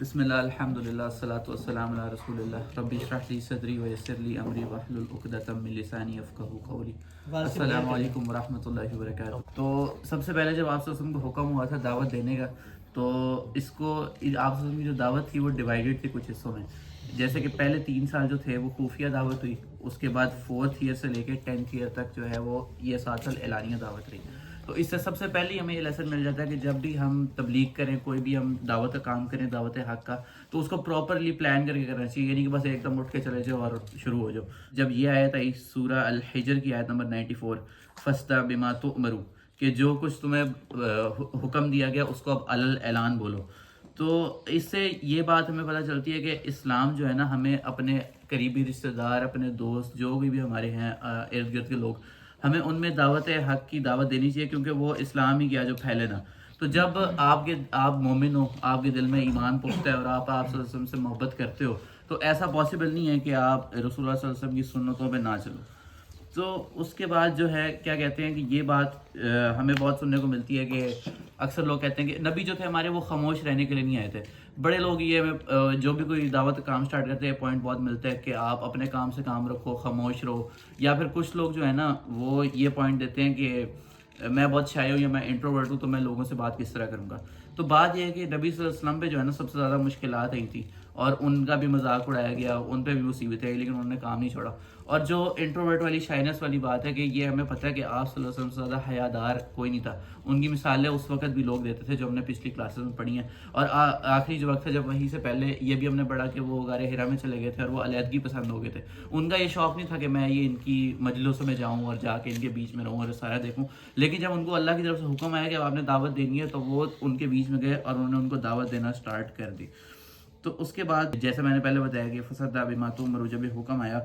بسم اللہ الحمدللہ الصلاۃ والسلام علی رسول اللہ رب اشرح لی صدری ویسر لی امری واحلل عقدۃ من لسانی یفقہوا قولی۔ السلام علیکم ورحمۃ اللہ وبرکاتہ۔ تو سب سے پہلے جب آپ صلی اللہ علیہ وسلم کو حکم ہوا تھا دعوت دینے کا، تو اس کو آپ صلی اللہ علیہ وسلم کی جو دعوت تھی وہ ڈیوائیڈڈ تھی کچھ حصوں میں۔ جیسے کہ پہلے 3 سال جو تھے وہ خفیہ دعوت ہوئی، اس کے بعد 4th ایئر سے لے کے 10th ایئر تک جو ہے وہ یہ 7 سال اعلانیہ دعوت رہی۔ تو اس سے سب سے پہلے ہمیں یہ لیسن مل جاتا ہے کہ جب بھی ہم تبلیغ کریں، کوئی بھی ہم دعوت کا کام کریں، دعوت حق کا، تو اس کو پراپرلی پلان کر کے کرنا چاہیے، یعنی کہ بس ایک دم اٹھ کے چلے جاؤ اور شروع ہو جاؤ۔ جب یہ آیت آئی سورہ الحجر کی آیت نمبر 94، فَاسْتَ بِمَا تُؤْمَرُ، کہ جو کچھ تمہیں حکم دیا گیا اس کو اب علی الاعلان بولو، تو اس سے یہ بات ہمیں پتہ چلتی ہے کہ اسلام جو ہے نا، ہمیں اپنے قریبی رشتہ دار، اپنے دوست، جو بھی ہمارے ہیں ارد گرد کے لوگ، ہمیں ان میں دعوت حق کی دعوت دینی چاہیے، کیونکہ وہ اسلام ہی کیا جو پھیلے نا۔ تو جب آپ مومن ہو، آپ کے دل میں ایمان پختہ ہے اور آپ صلی اللہ علیہ وسلم سے محبت کرتے ہو، تو ایسا پاسبل نہیں ہے کہ آپ رسول اللہ صلی اللہ علیہ وسلم کی سنتوں پہ نہ چلو۔ تو اس کے بعد جو ہے کیا کہتے ہیں کہ یہ بات ہمیں بہت سننے کو ملتی ہے کہ اکثر لوگ کہتے ہیں کہ نبی جو تھے ہمارے وہ خاموش رہنے کے لیے نہیں آئے تھے۔ بڑے لوگ یہ جو بھی کوئی دعوت کام سٹارٹ کرتے ہیں پوائنٹ بہت ملتا ہے کہ آپ اپنے کام سے کام رکھو، خاموش رہو، یا پھر کچھ لوگ جو ہے نا وہ یہ پوائنٹ دیتے ہیں کہ میں بہت شائع ہوں یا میں انٹروورٹ ہوں تو میں لوگوں سے بات کس طرح کروں گا۔ تو بات یہ ہے کہ نبی صلی اللہ علیہ وسلم پہ جو ہے نا سب سے زیادہ مشکلات آئی تھیں اور ان کا بھی مذاق اڑایا گیا، ان پہ بھی مصیبتیں آئی، لیکن انہوں نے کام نہیں چھوڑا۔ اور جو انٹروورٹ والی شائنس والی بات ہے کہ یہ ہمیں پتہ ہے کہ آپ صلی اللہ علیہ وسلم سے زیادہ حیادار کوئی نہیں تھا۔ ان کی مثالیں اس وقت بھی لوگ دیتے تھے جو ہم نے پچھلی کلاسز میں پڑھی ہیں، اور آخری جو وقت تھا جب وہیں سے پہلے یہ بھی ہم نے پڑھا کہ وہ غار حرا میں چلے گئے تھے اور وہ علیحدگی پسند ہو گئے تھے۔ ان کا یہ شوق نہیں تھا کہ میں یہ ان کی مجلسوں میں جاؤں اور جا کے ان کے بیچ میں رہوں اور سارا دیکھوں، لیکن جب ان کو اللہ کی طرف سے حکم آیا کہ آپ نے دعوت دینی ہے تو وہ ان کے بیچ میں گئے اور انہوں نے ان کو دعوت دینا سٹارٹ کر دی۔ تو اس کے بعد جیسے میں نے پہلے بتایا کہ فَاسْتَ بِمَا تُؤْمَرُ، جب یہ حکم آیا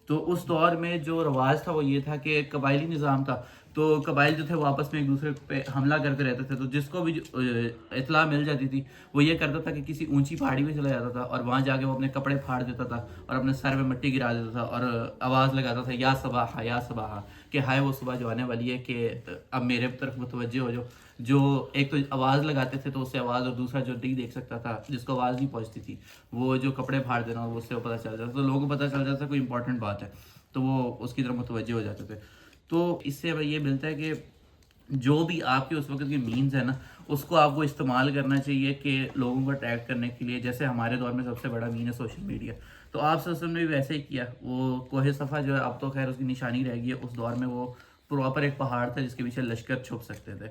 تو اس دور میں جو رواج تھا وہ یہ تھا کہ قبائلی نظام تھا، تو قبائل جو تھے وہ آپس میں ایک دوسرے پہ حملہ کرتے رہتے تھے۔ تو جس کو بھی اطلاع مل جاتی تھی وہ یہ کرتا تھا کہ کسی اونچی پہاڑی پہ چلا جاتا تھا اور وہاں جا کے وہ اپنے کپڑے پھاڑ دیتا تھا اور اپنے سر پہ مٹی گرا دیتا تھا اور آواز لگاتا تھا یا صباحا یا صباحا، کہ ہائے وہ صبح جو آنے والی ہے کہ اب میرے طرف متوجہ ہو جاؤ۔ جو ایک تو آواز لگاتے تھے تو اس سے آواز، اور دوسرا جو نہیں دیکھ سکتا تھا جس کو آواز نہیں پہنچتی تھی وہ جو کپڑے پھاڑ دینا، اور اس سے وہ پتہ چل جاتا، تو لوگوں کو پتہ چل جاتا کوئی امپورٹنٹ بات ہے تو وہ اس کی طرف متوجہ ہو جاتے تھے۔ تو اس سے ہمیں یہ ملتا ہے کہ جو بھی آپ کے اس وقت کے مینز ہیں نا اس کو آپ کو استعمال کرنا چاہیے کہ لوگوں کو اٹریکٹ کرنے کے لیے۔ جیسے ہمارے دور میں سب سے بڑا مین ہے سوشل میڈیا، تو آپ صلی اللہ علیہ وسلم نے بھی ویسے ہی کیا۔ وہ کوہ صفا جو ہے اب تو خیر اس کی نشانی رہ گئی ہے، اس دور میں وہ پراپر ایک پہاڑ تھا جس کے پیچھے لشکر چھپ سکتے تھے۔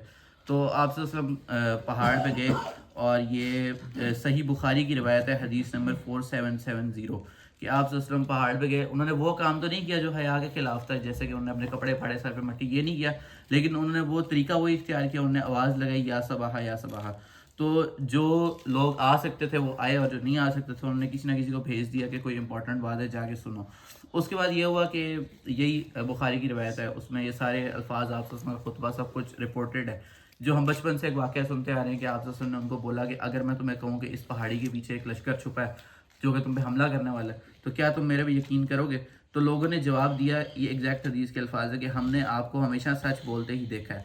تو آپ صلی اللہ علیہ وسلم پہاڑ پہ گئے، اور یہ صحیح بخاری کی روایت ہے حدیث نمبر 4770 کہ آپ صلی اللہ علیہ وسلم پہاڑ پہ گئے۔ انہوں نے وہ کام تو نہیں کیا جو حیا کے خلاف تھا، جیسے کہ انہوں نے اپنے کپڑے پھاڑے، سر پہ مٹی، یہ نہیں کیا، لیکن انہوں نے وہ طریقہ وہی اختیار کیا، انہوں نے آواز لگائی یا صباحا یا صباحا۔ تو جو لوگ آ سکتے تھے وہ آئے، اور جو نہیں آ سکتے تھے انہوں نے کسی نہ کسی کو بھیج دیا کہ کوئی امپورٹنٹ بات ہے جا کے سنو۔ اس کے بعد یہ ہوا کہ یہی بخاری کی روایت ہے، اس میں یہ سارے الفاظ آپ سے خطبہ سب کچھ رپورٹڈ ہے، جو ہم بچپن سے ایک واقعہ سنتے آ رہے ہیں کہ آپ نے ان کو بولا کہ اگر میں تمہیں کہوں کہ اس پہاڑی کے پیچھے ایک لشکر چھپا ہے جو کہ تم پہ حملہ کرنے والا ہے تو کیا تم میرے پہ یقین کرو گے؟ تو لوگوں نے جواب دیا، یہ ایگزیکٹ حدیث کے الفاظ ہے کہ ہم نے آپ کو ہمیشہ سچ بولتے ہی دیکھا ہے۔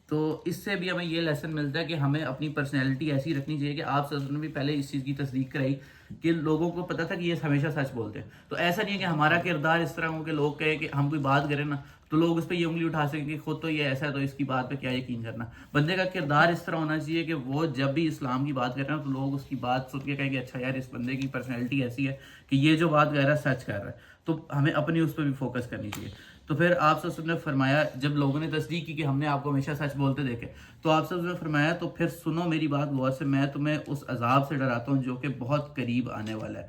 تو اس سے بھی ہمیں یہ لیسن ملتا ہے کہ ہمیں اپنی پرسنالٹی ایسی رکھنی چاہیے کہ آپ صلی اللہ علیہ وسلم نے بھی پہلے اس چیز کی تصدیق کرائی کہ لوگوں کو پتہ تھا کہ یہ ہمیشہ سچ بولتے ہیں۔ تو ایسا نہیں ہے کہ ہمارا کردار اس طرح ہو کہ لوگ کہیں کہ ہم کوئی بات کریں نا تو لوگ اس پہ یہ انگلی اٹھا سکیں کہ خود تو یہ ایسا ہے تو اس کی بات پہ کیا یقین کرنا۔ بندے کا کردار اس طرح ہونا چاہیے کہ وہ جب بھی اسلام کی بات کر رہے ہیں تو لوگ اس کی بات سن کے کہیں کہ اچھا یار اس بندے کی پرسنالٹی ایسی ہے کہ یہ جو بات کہہ رہا ہے سچ کر رہا ہے، تو ہمیں اپنی اس پہ بھی فوکس کرنی چاہیے۔ تو پھر آپ صلی اللہ علیہ وسلم نے فرمایا، جب لوگوں نے تصدیق کی کہ ہم نے آپ کو ہمیشہ سچ بولتے دیکھے، تو آپ صلی اللہ علیہ وسلم نے فرمایا تو پھر سنو میری بات غور سے، میں تمہیں اس عذاب سے ڈراتا ہوں جو کہ بہت قریب آنے والا ہے۔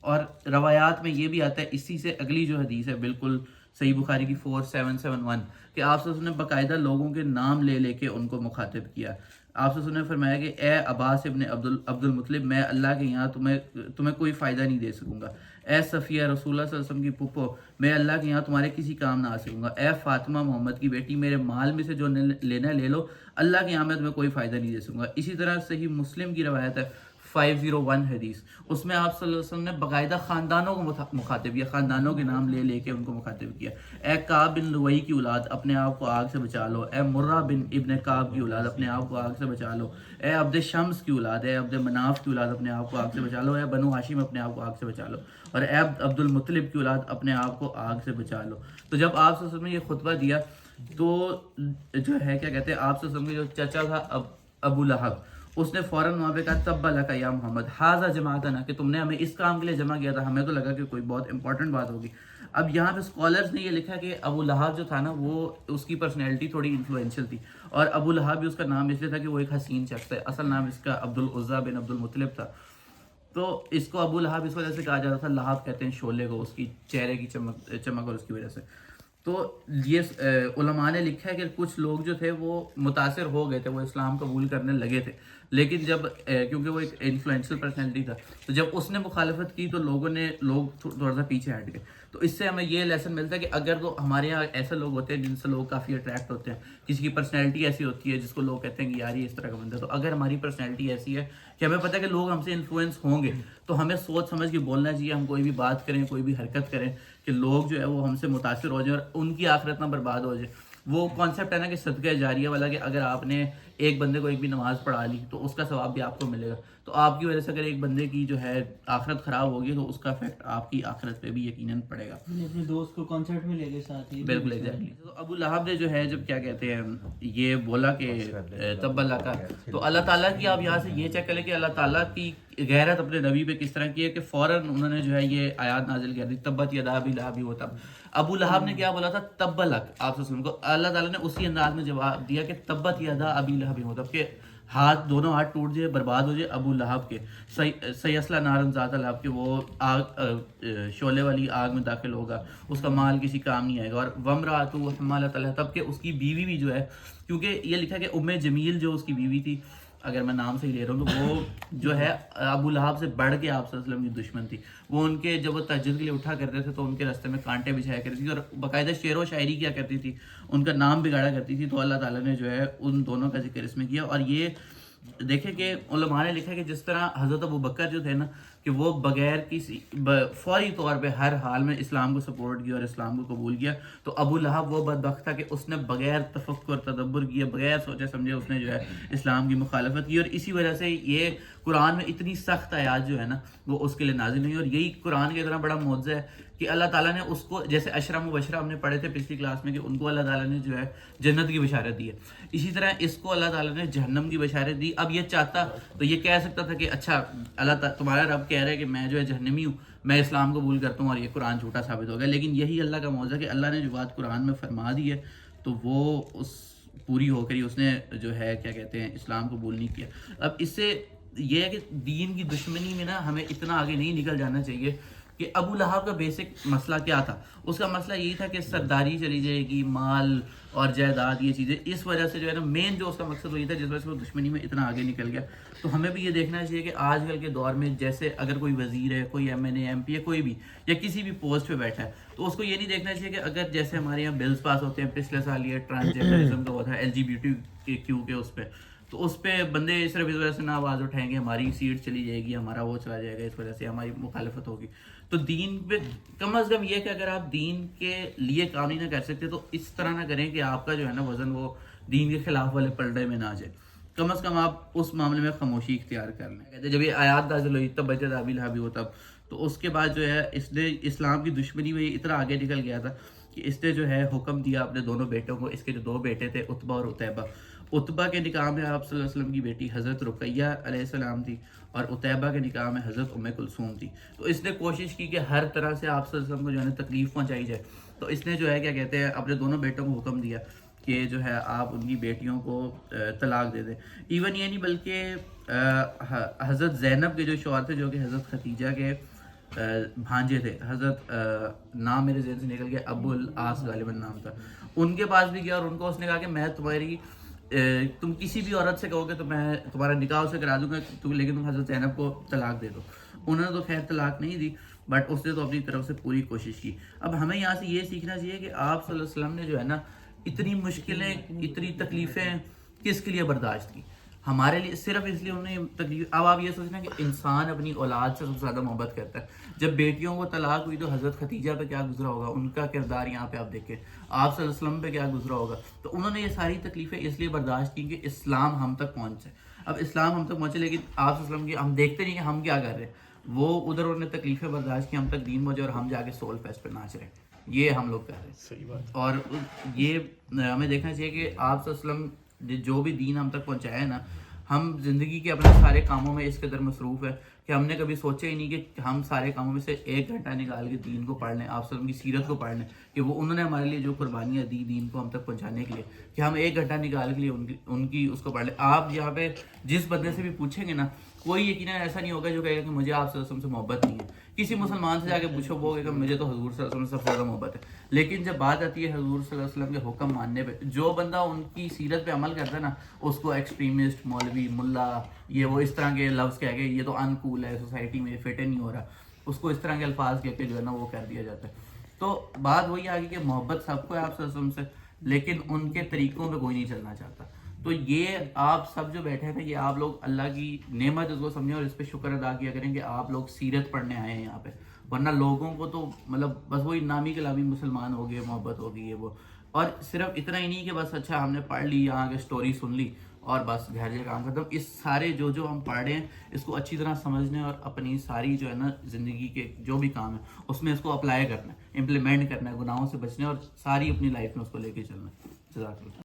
اور روایات میں یہ بھی آتا ہے، اسی سے اگلی جو حدیث ہے بالکل صحیح بخاری کی 4771 کہ آپ صلی اللہ علیہ وسلم نے باقاعدہ لوگوں کے نام لے لے کے ان کو مخاطب کیا۔ آپ صلی اللہ علیہ وسلم نے فرمایا کہ اے عباس ابن عبد المطلب، میں اللہ کے یہاں تمہیں کوئی فائدہ نہیں دے سکوں گا۔ اے صفیہ رسول اللہ صلی اللہ علیہ وسلم کی پھپھو، میں اللہ کے یہاں تمہارے کسی کام نہ آ سکوں گا۔ اے فاطمہ محمد کی بیٹی، میرے مال میں سے جو لینا لے لو، اللہ کے یہاں میں تمہیں کوئی فائدہ نہیں دے سکوں گا۔ اسی طرح صحیح مسلم کی روایت ہے 501 حدیث، اس میں آپ صلی اللہ علیہ وسلم نے باقاعدہ خاندانوں کو مخاطب کیا، خاندانوں کے نام لے لے کے ان کو مخاطب کیا. اے کعب بن لوئی کی اولاد اپنے آپ کو آگ سے بچا لو، اے مرہ بن ابن کعب کی اولاد اپنے آپ کو آگ سے بچا لو، اے عبد شمس کی اولاد، اے عبد مناف کی اولاد اپنے آپ کو آگ سے بچا لو، اے بنو ہاشم اپنے آپ کو آگ سے بچا لو، اور اے عبد المطلب کی اولاد اپنے آپ کو آگ سے بچا لو. تو جب آپ صلی اللہ علیہ وسلم نے یہ خطبہ دیا تو جو ہے کیا کہتے ہیں آپ صلی اللہ علیہ وسلم کے جو چچا تھا ابو لہب، اس نے فوراً وہاں پہ کہا تب لک یا محمد ھذا جماعتنا، کہ تم نے ہمیں اس کام کے لیے جمع کیا تھا، ہمیں تو لگا کہ کوئی بہت امپورٹنٹ بات ہوگی. اب یہاں پہ اسکالرز نے یہ لکھا کہ ابو لہب جو تھا نا وہ اس کی پرسنالٹی تھوڑی انفلوئنشل تھی، اور ابو لہب بھی اس کا نام اس لیے تھا کہ وہ ایک حسین شخص ہے، اصل نام اس کا عبد العزیٰ بن عبد المطلب تھا. تو اس کو ابو لہب اس وجہ سے کہا جاتا تھا، لہب کہتے ہیں شعلے کو، اس کی چہرے کی چمک اور اس کی وجہ سے. تو یہ علماء نے لکھا ہے کہ کچھ لوگ جو تھے وہ متاثر ہو گئے تھے، وہ اسلام قبول کرنے لگے تھے، لیکن جب کیونکہ وہ ایک انفلوئنشل پرسنالٹی تھا، تو جب اس نے مخالفت کی تو لوگ تھوڑا سا پیچھے ہٹ گئے. تو اس سے ہمیں یہ لیسن ملتا ہے کہ اگر تو ہمارے یہاں ایسے لوگ ہوتے ہیں جن سے لوگ کافی اٹریکٹ ہوتے ہیں، کسی کی پرسنالٹی ایسی ہوتی ہے جس کو لوگ کہتے ہیں کہ یار یہ اس طرح کا بندہ ہے، تو اگر ہماری پرسنالٹی ایسی ہے کہ ہمیں پتہ ہے کہ لوگ ہم سے انفلوئنس ہوں گے، تو ہمیں سوچ سمجھ کے بولنا چاہیے. ہم کوئی بھی بات کریں، کوئی بھی حرکت کریں کہ لوگ جو ہے وہ ہم سے متاثر ہو جائیں اور ان کی آخرت نہ برباد ہو جائے. وہ کانسیپٹ ہے نا کہ صدقہ جاریہ والا، کہ اگر آپ نے ایک بندے کو ایک بھی نماز پڑھا لی تو اس کا ثواب بھی آپ کو ملے گا. تو آپ کی وجہ سے اگر ایک بندے کی جو ہے آخرت خراب ہوگی تو اس کا افیکٹ آپ کی آخرت پہ بھی یقیناً پڑے گا. اپنے دوست کو کانسرٹ میں لے گئے ساتھ ہی. بالکل ایگزیکٹلی. تو ابو لہب نے جو ہے جب کیا کہتے ہیں یہ بولا کہ تب اللہ کا، تو اللہ تعالیٰ کی آپ یہاں سے یہ چیک کریں کہ اللہ تعالیٰ کی غیرت اپنے نبی پہ کس طرح کی ہے کہ فوراً انہوں نے جو ہے یہ آیات نازل کر دی، تبت یدا ابی لہب وتب. ابو لہب نے کیا بولا تھا؟ تب لک. آپ صلی اللہ علیہ وسلم کو اللہ تعالیٰ نے اسی انداز میں جواب دیا کہ تبت یدا ابی لہب وتب، کہ دونوں ہاتھ ٹوٹ جائے، برباد ہو جائے ابو لہب کے، سیصلی نارا ذات لہب، کہ وہ آگ شعلے والی آگ میں داخل ہوگا، اس کا مال کسی کام نہیں آئے گا. اور وامرأتہ حمالۃ الحطب، کہ اس کی بیوی بھی جو ہے، کیونکہ یہ لکھا کہ ام جمیل جو اس کی بیوی تھی، اگر میں نام سے ہی لے رہا ہوں، تو وہ جو ہے ابو لہب سے بڑھ کے آپ صلی اللہ علیہ وسلم کی دشمن تھی. وہ ان کے جب وہ تہجد کے لیے اٹھا کرتے تھے تو ان کے راستے میں کانٹے بچھایا کرتی تھی اور باقاعدہ شعر و شاعری کیا کرتی تھی، ان کا نام بگاڑا کرتی تھی. تو اللہ تعالیٰ نے جو ہے ان دونوں کا ذکر اس میں کیا. اور یہ دیکھیں کہ علماء نے لکھا کہ جس طرح حضرت ابو بکر جو تھے نا کہ وہ بغیر کسی فوری طور پہ ہر حال میں اسلام کو سپورٹ کیا اور اسلام کو قبول کیا، تو ابو لہب وہ بدبخت تھا کہ اس نے بغیر تفکر تدبر کیے، بغیر سوچے سمجھے اس نے جو ہے اسلام کی مخالفت کی. اور اسی وجہ سے یہ قرآن میں اتنی سخت آیات جو ہے نا وہ اس کے لیے نازل نہیں. اور یہی قرآن کا اتنا بڑا معجزہ ہے کہ اللہ تعالیٰ نے اس کو، جیسے اشرا مبشرہ ہم نے پڑھے تھے پچھلی کلاس میں کہ ان کو اللہ تعالیٰ نے جو ہے جنت کی بشارت دی ہے، اسی طرح اس کو اللہ تعالیٰ نے جہنم کی بشارت دی. اب یہ چاہتا تو یہ کہہ سکتا تھا کہ اچھا اللہ تعالیٰ تمہارا رب کہہ رہا ہے کہ میں جو ہے جہنمی ہوں، میں اسلام قبول کرتا ہوں، اور یہ قرآن جھوٹا ثابت ہو گیا. لیکن یہی اللہ کا معجزہ کہ اللہ نے جو بات قرآن میں فرما دی ہے تو وہ اس پوری ہو کر ہی اس نے جو ہے کیا کہتے ہیں اسلام قبول نہیں کیا. اب اس سے یہ ہے کہ دین کی دشمنی میں نا ہمیں اتنا آگے نہیں نکل جانا چاہیے. کہ ابو لہب کا بیسک مسئلہ کیا تھا؟ اس کا مسئلہ یہی تھا کہ سرداری چلی جائے گی، مال اور جائیداد، یہ چیزیں، اس وجہ سے جو ہے نا مین جو اس کا مقصد وہی تھا جس وجہ سے وہ دشمنی میں اتنا آگے نکل گیا. تو ہمیں بھی یہ دیکھنا چاہیے کہ آج کل کے دور میں جیسے اگر کوئی وزیر ہے، کوئی ایم این اے، ایم پی ہے، کوئی بھی یا کسی بھی پوسٹ پہ بیٹھا ہے، تو اس کو یہ نہیں دیکھنا چاہیے کہ اگر جیسے ہمارے یہاں بلز پاس ہوتے ہیں، پچھلے سال یہ ٹرانسجنڈرزم کا ہوا تھا، LGBTQ کے اس پہ، تو اس پہ بندے صرف اس وجہ سے نہ آواز اٹھائیں گے ہماری سیٹ چلی جائے گی، ہمارا وہ چلا جائے گا، اس وجہ سے ہماری مخالفت ہوگی. تو دین پہ کم از کم یہ کہ اگر آپ دین کے لیے کام نہیں نہ کر سکتے تو اس طرح نہ کریں کہ آپ کا جو ہے نا وزن وہ دین کے خلاف والے پلڑے میں نہ آ جائے. کم از کم آپ اس معاملے میں خاموشی اختیار کر لیں. کہتے جب یہ آیات نازل ہوئی تب بچت ابی لہب ہو تب، تو اس کے بعد جو ہے اس نے اسلام کی دشمنی میں اتنا آگے نکل گیا تھا کہ اس نے جو ہے حکم دیا اپنے دونوں بیٹوں کو. اس کے جو دو بیٹے تھے عتبہ اور عتیبہ، عتبہ کے نکاح میں آپ صلی اللہ علیہ وسلم کی بیٹی حضرت رقیہ علیہ السلام تھی اور عتیبہ کے نکاح میں حضرت ام کلثوم تھی. تو اس نے کوشش کی کہ ہر طرح سے آپ صلی اللہ علیہ وسلم کو جو ہے تکلیف پہنچائی جائے. تو اس نے جو ہے کیا کہتے ہیں اپنے دونوں بیٹوں کو حکم دیا کہ جو ہے آپ ان کی بیٹیوں کو طلاق دے دیں. ایون یہ نہیں بلکہ حضرت زینب کے جو شوہر تھے جو کہ حضرت ختیجہ کے بھانجے تھے، حضرت نام میرے ذہن سے نکل گیا، ابو العاص غالباً نام تھا، ان کے پاس بھی گیا اور ان کو اس نے کہا کہ میں تم کسی بھی عورت سے کہو گے تو میں تمہارا نکاح اسے کرا دوں گا، لیکن تم حضرت زینب کو طلاق دے دو. انہوں نے تو خیر طلاق نہیں دی، بٹ اس نے تو اپنی طرف سے پوری کوشش کی. اب ہمیں یہاں سے یہ سیکھنا چاہیے کہ آپ صلی اللہ علیہ وسلم نے جو ہے نا اتنی مشکلیں، اتنی تکلیفیں کس کے لیے برداشت کی. ہمارے لیے صرف اس لیے انہیں تکلیف. اب آپ یہ سوچنا کہ انسان اپنی اولاد سے سب سے زیادہ محبت کرتا ہے. جب بیٹیوں کو طلاق ہوئی تو حضرت ختیجہ پہ کیا گزرا ہوگا, ان کا کردار یہاں پہ آپ دیکھیں, آپ صلی اللہ علیہ وسلم پہ کیا گزرا ہوگا. تو انہوں نے یہ ساری تکلیفیں اس لیے برداشت کی کہ اسلام ہم تک پہنچے. اب اسلام ہم تک پہنچے لیکن آپ صلی اللہ علیہ وسلم کی ہم دیکھتے نہیں کہ ہم کیا کر رہے ہیں. وہ ادھر انہوں نے تکلیفیں برداشت کی, ہم تک دین پہنچے, اور ہم جا کے سول فیسٹ پہ ناچ رہے ہیں. یہ ہم لوگ کر رہے ہیں. صحیح بات. اور یہ ہمیں دیکھنا چاہیے کہ آپ صلی اللہ علیہ وسلم جو بھی دین ہم تک پہنچایا ہے نا, ہم زندگی کے اپنے سارے کاموں میں اس قدر مصروف ہے کہ ہم نے کبھی سوچا ہی نہیں کہ ہم سارے کاموں میں سے 1 گھنٹہ نکال کے دین کو پڑھ لیں, آپ صلی اللہ علیہ وسلم کی سیرت کو پڑھ لیں, کہ وہ انہوں نے ہمارے لیے جو قربانیاں دی دین کو ہم تک پہنچانے کے لیے, کہ ہم 1 گھنٹہ نکال کے لیے ان کی اس کو پڑھ لیں. آپ یہاں پہ جس بندے سے بھی پوچھیں گے نا, کوئی یقیناً ایسا نہیں ہوگا جو کہے گا کہ مجھے آپ صلی اللہ علیہ وسلم سے محبت نہیں ہے. کسی مسلمان سے جا کے پوچھو, وہ کہے گا مجھے تو حضور صلی اللہ علیہ وسلم سے سب سے زیادہ محبت ہے. لیکن جب بات آتی ہے حضور صلی اللہ علیہ وسلم کے حکم ماننے پہ, جو بندہ ان کی سیرت پہ عمل کرتا ہے نا, اس کو ایکسٹریمسٹ, مولوی, ملا, یہ وہ اس طرح کے لفظ کہہ کے, یہ تو انکول ہے, سوسائٹی میں فٹ نہیں ہو رہا, اس کو اس طرح کے الفاظ کہہ کے جو ہے نا وہ کر دیا جاتا ہے. تو بات وہی آ گئی کہ محبت سب کو ہے آپ صلی اللہ علیہ وسلم سے, لیکن ان کے طریقوں پہ کوئی نہیں چلنا چاہتا. تو یہ آپ سب جو بیٹھے ہیں, یہ آپ لوگ اللہ کی نعمت اس کو سمجھیں اور اس پہ شکر ادا کیا کریں کہ آپ لوگ سیرت پڑھنے آئے ہیں یہاں پہ. ورنہ لوگوں کو تو مطلب بس وہی نامی کلامی مسلمان ہو گئے, محبت ہو گئی ہے وہ. اور صرف اتنا ہی نہیں کہ بس اچھا ہم نے پڑھ لی, یہاں کے سٹوری سن لی اور بس گھر جا کام ختم. اس سارے جو ہم پڑھ رہے ہیں اس کو اچھی طرح سمجھنے اور اپنی ساری جو ہے نا زندگی کے جو بھی کام ہے اس میں اس کو اپلائی کرنا ہے, امپلیمنٹ کرنا ہے, گناہوں سے بچنا ہے اور ساری اپنی لائف میں اس کو لے کے چلنا ہے. جزاک اللہ.